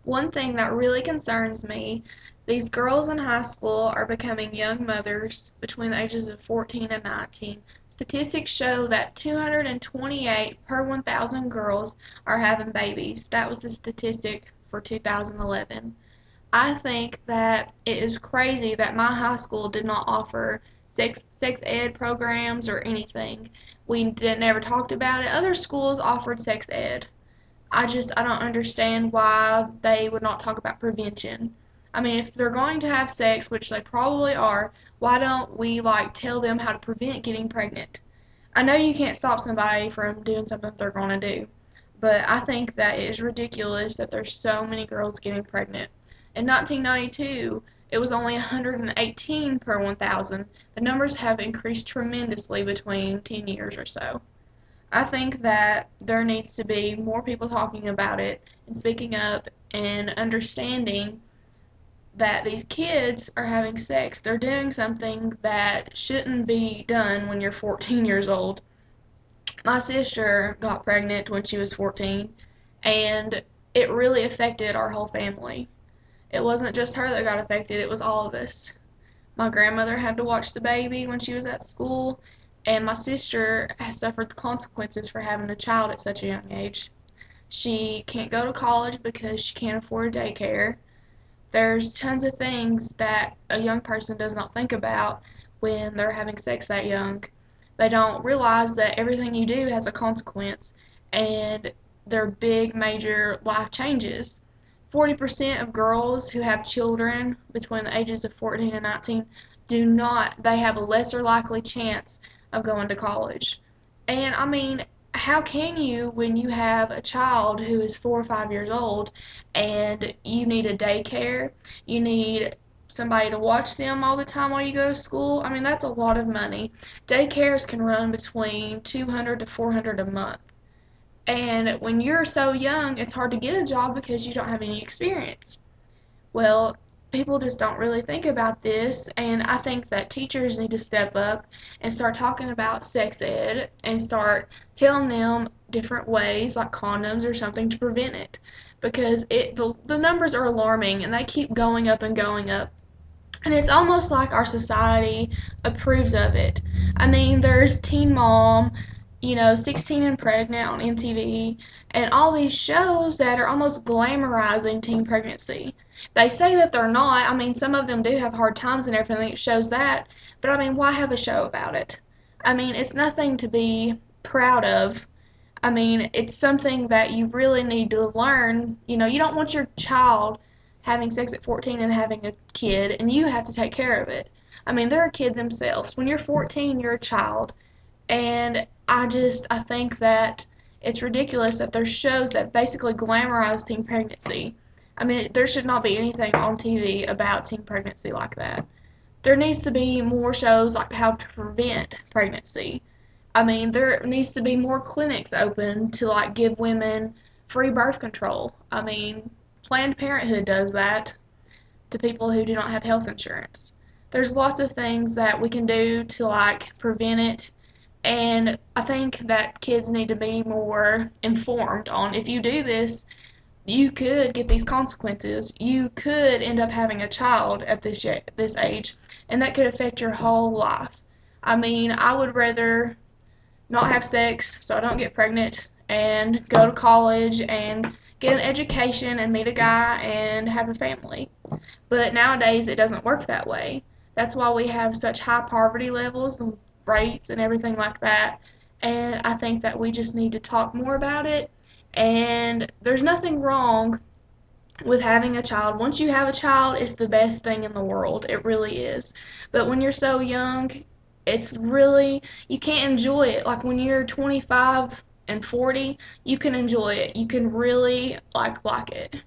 One thing that really concerns me, these girls in high school are becoming young mothers between the ages of 14 and 19. Statistics show that 228 per 1,000 girls are having babies. That was the statistic for 2011. I think that it is crazy that my high school did not offer sex ed programs or anything. Never talked about it. Other schools offered sex ed. I don't understand why they would not talk about prevention. I mean, if they're going to have sex, which they probably are, why don't we tell them how to prevent getting pregnant? I know you can't stop somebody from doing something they're going to do, but I think that it is ridiculous that there's so many girls getting pregnant. In 1992, it was only 118 per 1,000. The numbers have increased tremendously between 10 years or so. I think that there needs to be more people talking about it and speaking up and understanding that these kids are having sex. They're doing something that shouldn't be done when you're 14 years old. My sister got pregnant when she was 14, and it really affected our whole family. It wasn't just her that got affected, it was all of us. My grandmother had to watch the baby when she was at school, and my sister has suffered the consequences for having a child at such a young age. She can't go to college because she can't afford daycare. There's tons of things that a young person does not think about when they're having sex that young. They don't realize that everything you do has a consequence, and they're big, major life changes. 40% of girls who have children between the ages of 14 and 19 they have a lesser likely chance of going to college. And I mean, how can you, when you have a child who is 4 or 5 years old and you need a daycare, you need somebody to watch them all the time while you go to school? I mean, that's a lot of money. Daycares can run between 200 to 400 a month. And when you're so young, it's hard to get a job because you don't have any experience. Well, people just don't really think about this, and I think that teachers need to step up and start talking about sex ed and start telling them different ways, like condoms or something, to prevent it. Because the numbers are alarming and they keep going up and going up. And it's almost like our society approves of it. I mean, there's Teen Mom, 16 and Pregnant on MTV, and all these shows that are almost glamorizing teen pregnancy. They say that they're not. I mean, some of them do have hard times and everything. It shows that. But I mean, why have a show about it? I mean, it's nothing to be proud of. I mean, it's something that you really need to learn. You don't want your child having sex at 14 and having a kid, and you have to take care of it. I mean, they're a kid themselves. When you're 14, you're a child. And I think that it's ridiculous that there's shows that basically glamorize teen pregnancy. I mean, there should not be anything on TV about teen pregnancy like that. There needs to be more shows like how to prevent pregnancy. I mean, there needs to be more clinics open to give women free birth control. I mean, Planned Parenthood does that to people who do not have health insurance. There's lots of things that we can do to prevent it, and I think that kids need to be more informed on, if you do this, you could get these consequences. You could end up having a child at this age, and that could affect your whole life. I mean, I would rather not have sex so I don't get pregnant and go to college and get an education and meet a guy and have a family. But nowadays it doesn't work that way. That's why we have such high poverty levels and rates and everything like that. And I think that we just need to talk more about it. And there's nothing wrong with having a child. Once you have a child, it's the best thing in the world. It really is. But when you're so young, you can't enjoy it. Like when you're 25 and 40, you can enjoy it. You can really like it.